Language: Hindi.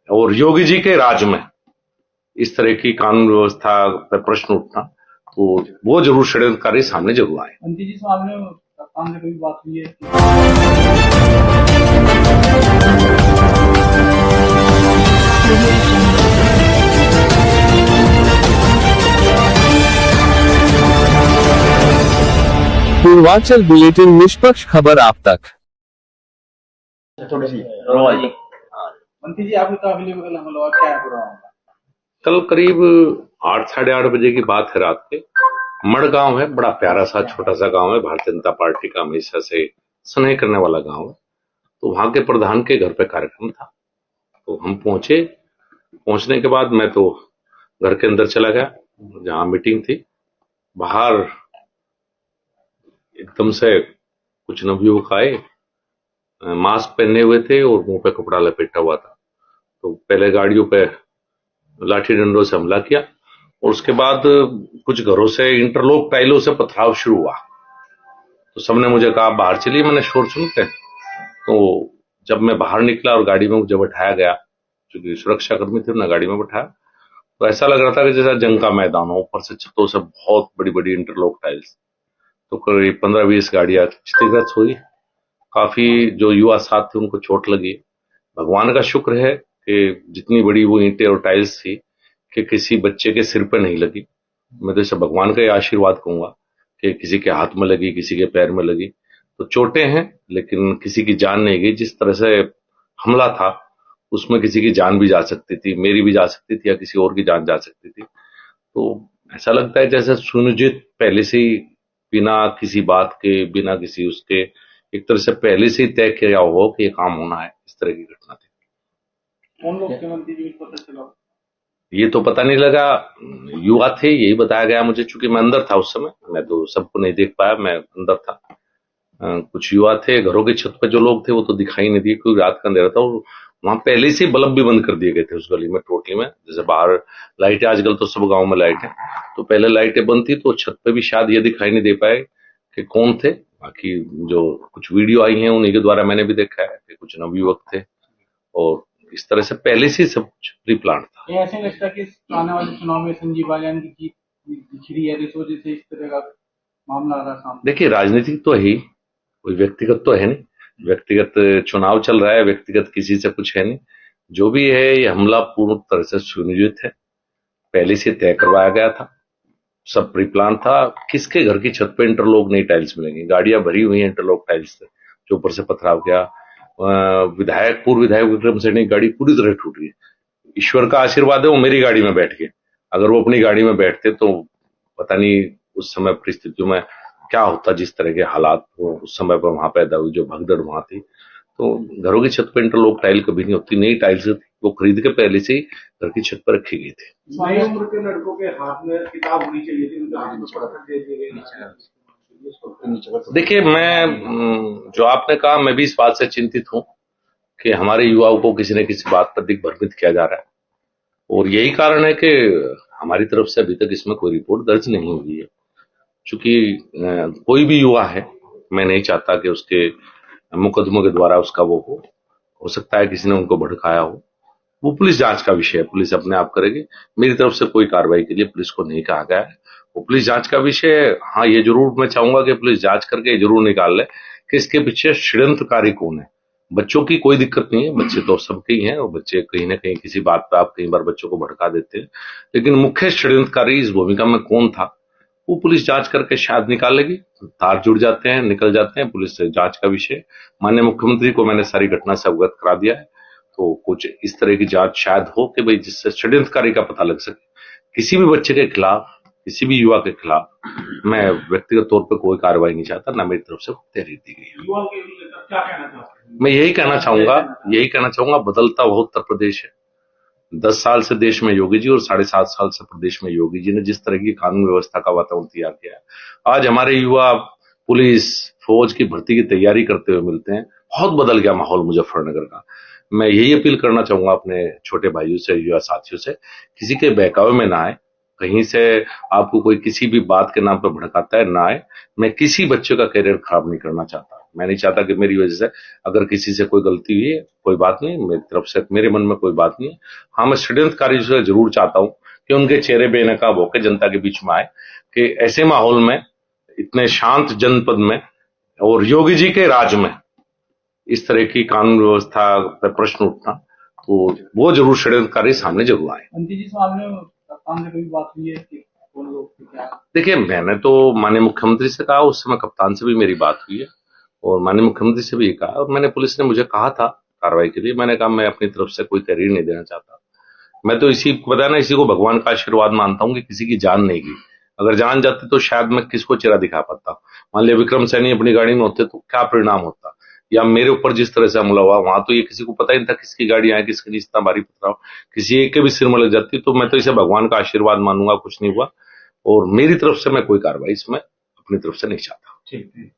और योगी जी के राज में इस तरह की कानून व्यवस्था पर प्रश्न उठना, तो वो जरूर षड्यंत्रकारी सामने जरूर आए। मंत्री जी सामने कोई बात हुई है? पूर्वांचल बुलेटिन, निष्पक्ष खबर आप तक। थोड़ी सी मंत्री जी, आपकी काफिले में कल हमला हुआ, क्या है पूरा मामला? कल करीब 8 साढ़े 8 बजे की बात है रात के। मड़ गांव है, बड़ा प्यारा सा छोटा सा गांव है, भारतीय जनता पार्टी का हमेशा से स्नेह करने वाला गांव है। तो वहां के प्रधान के घर पे कार्यक्रम था, तो हम पहुंचे। पहुंचने के बाद मैं तो घर के अंदर चला गया जहां मीटिंग थी। बाहर एकदम से कुछ नवयुवक आए, मास्क पहने हुए थे और मुंह पे कपड़ा लपेटा हुआ था। तो पहले गाड़ियों पे लाठी डंडों से हमला किया और उसके बाद कुछ घरों से इंटरलॉक टाइलों से पथराव शुरू हुआ। तो सबने मुझे कहा बाहर चलिए, मैंने शोर सुन के। तो जब मैं बाहर निकला और गाड़ी में मुझे बैठाया गया, क्योंकि सुरक्षा कर्मी थे, ना गाड़ी में बैठाया, तो ऐसा लग रहा था कि जैसा जंग का मैदान हो। ऊपर से छतों से बहुत बड़ी बड़ी इंटरलॉक टाइल्स। तो करीब 15-20 गाड़ियां क्षतिग्रस्त हुई। काफी जो युवा साथ थे उनको चोट लगी। भगवान का शुक्र है कि जितनी बड़ी वो ईंटें और टाइल्स थी कि किसी बच्चे के सिर पे नहीं लगी। मैं तो इसे भगवान का ही आशीर्वाद कहूंगा कि किसी के हाथ में लगी, किसी के पैर में लगी। तो चोटें हैं लेकिन किसी की जान नहीं गई। जिस तरह से हमला था उसमें किसी की जान भी जा सकती थी, मेरी भी जा सकती थी या किसी और की जान जा सकती थी। तो ऐसा लगता है जैसे सुनियोजित पहले से ही, बिना किसी बात के, बिना किसी उसके, एक तरह से पहले से ही तय किया हो कि ये काम होना है। इस तरह की घटना थी। कौन लोग थे मंत्री जी, पता चला? ये तो पता नहीं लगा, युवा थे यही बताया गया मुझे, चूंकि मैं अंदर था उस समय। मैं तो सबको नहीं देख पाया, मैं अंदर था। कुछ युवा थे। घरों की छत पे जो लोग थे वो तो दिखाई नहीं दिए क्योंकि रात का अंधेरा था और वहां पहले से ही बल्ब भी बंद कर दिए गए थे उस गली में, टोटली में। जैसे बाहर लाइटें, आजकल तो सब गाँव में लाइट है, तो पहले लाइटें बंद थी, तो छत पे भी शायद ये दिखाई नहीं दे पाए कि कौन थे। बाकी जो कुछ वीडियो आई हैं उन्हीं के द्वारा मैंने भी देखा है कि कुछ नवयुवक थे और इस तरह से पहले से सब कुछ प्री प्लान था। ये ऐसे लगता है कि आने वाले चुनाव में संजीव बालियान की जीत दिख रही है, इस वजह से इस तरह का मामला आ रहा सामने। देखिए, राजनीतिक तो है ही, कोई व्यक्तिगत तो है नहीं। व्यक्तिगत चुनाव चल रहा है, व्यक्तिगत किसी से कुछ है नहीं। जो भी है ये हमला पूर्ण तरह से सुनियोजित है, पहले से तय करवाया गया था, सब प्री प्लान था। किसके घर की छत पे इंटरलॉक नहीं टाइल्स मिलेंगी? गाड़ियां भरी हुई हैं इंटरलॉक टाइल्स से, जो ऊपर से पथराव किया। पूर्व विधायक विक्रम सैनी की गाड़ी पूरी तरह टूट गई। ईश्वर का आशीर्वाद है वो मेरी गाड़ी में बैठ गए। अगर वो अपनी गाड़ी में बैठते तो पता नहीं उस समय परिस्थितियों में क्या होता, जिस तरह के हालात वो उस समय पर वहां पैदा हुई, जो भगदड़ वहां थी। तो घरों की छत पर इंटरलॉक टाइल कभी नहीं होती, नई टाइल्स वो खरीद के पहले से ही घर की छत पर रखी गई थी। नई उम्र के लड़कों के हाथ में किताब होनी चाहिए थी, देखिए, मैं जो आपने कहा, मैं भी इस बात से चिंतित हूं कि हमारे युवाओं को किसी न किसी बात पर दिग्भ्रमित किया जा रहा है और यही कारण है कि हमारी तरफ से अभी तक इसमें कोई रिपोर्ट दर्ज नहीं हुई है। चूंकि कोई भी युवा है, मैं नहीं चाहता कि उसके मुकदमों के द्वारा उसका वो हो सकता है किसी ने उनको भड़काया हो। वो पुलिस जांच का विषय है, पुलिस अपने आप करेगी। मेरी तरफ से कोई कार्रवाई के लिए पुलिस को नहीं कहा गया है, वो पुलिस जांच का विषय है। हाँ, ये जरूर मैं चाहूंगा कि पुलिस जांच करके ये जरूर निकाल ले कि इसके पीछे षड्यंत्रकारी कौन है। बच्चों की कोई दिक्कत नहीं है, बच्चे तो सबके ही हैं और बच्चे कहीं ना कहीं किसी बात पे आप कई बार बच्चों को भड़का देते हैं, लेकिन मुख्य षड्यंत्रकारी इस भूमिका में कौन था वो पुलिस जांच करके शायद निकालेगी। तार जुड़ जाते हैं, निकल जाते हैं, पुलिस जांच का विषय। माननीय मुख्यमंत्री को मैंने सारी घटना से अवगत करा दिया है, तो कुछ इस तरह की जांच शायद हो कि भाई जिससे षड्यंत्रकारी का पता लग सके। किसी भी बच्चे के खिलाफ, किसी भी युवा के खिलाफ मैं व्यक्तिगत तौर पर कोई कार्रवाई नहीं चाहता, ना मेरी तरफ से तहरीर दी गई है। मैं यही कहना चाहूंगा, बदलता हुआ उत्तर प्रदेश है। 10 साल से देश में योगी जी और 7.5 साल से प्रदेश में योगी जी ने जिस तरह की कानून व्यवस्था का वातावरण तैयार किया है, आज हमारे युवा पुलिस फौज की भर्ती की तैयारी करते हुए मिलते हैं। बहुत बदल गया माहौल मुजफ्फरनगर का। मैं यही अपील करना चाहूंगा अपने छोटे भाइयों से, युवा साथियों से, किसी के बहकावे में ना आए। कहीं से आपको कोई किसी भी बात के नाम पर भड़काता है, ना आए। मैं किसी बच्चे का करियर खराब नहीं करना चाहता। मैं नहीं चाहता कि मेरी वजह से अगर किसी से कोई गलती हुई है, कोई बात नहीं, मेरी तरफ से मेरे मन में कोई बात नहीं है। हाँ, मैं षड्यंत्रकारी से जरूर चाहता हूं कि उनके चेहरे बेनकाब होकर जनता के बीच में आए, कि ऐसे माहौल में, इतने शांत जनपद में और योगी जी के राज में इस तरह की कानून व्यवस्था पर प्रश्न उठना, तो वो जरूर षड्यंत्रकारी सामने जरूर आए। मंत्री जी इस मामले में कप्तान से कोई बात हुई है कि कौन लोग थे, क्या? देखिए, मैंने तो माननीय मुख्यमंत्री से कहा, उस समय कप्तान से भी मेरी बात हुई है और माननीय मुख्यमंत्री से भी ये कहा, और मैंने पुलिस ने मुझे कहा था कार्रवाई के लिए, मैंने कहा मैं अपनी तरफ से कोई तहरीर नहीं देना चाहता। मैं तो इसी को बताया ना, इसी को भगवान का आशीर्वाद मानता हूं कि किसी की जान नहीं गई। अगर जान जाती तो शायद मैं किसको चेहरा दिखा पाता। मान लिया विक्रम सैनी अपनी गाड़ी में होते तो क्या परिणाम होता, या मेरे ऊपर जिस तरह से हमला हुआ, वहां तो ये किसी को पता ही नहीं था किसकी गाड़ी आए, किसकी नहीं, इतना भारी पथराव, किसी एक के भी सिर में लग जाती। तो मैं तो इसे भगवान का आशीर्वाद मानूंगा, कुछ नहीं हुआ, और मेरी तरफ से मैं कोई कार्रवाई इसमें अपनी तरफ से नहीं चाहता। ठीक है।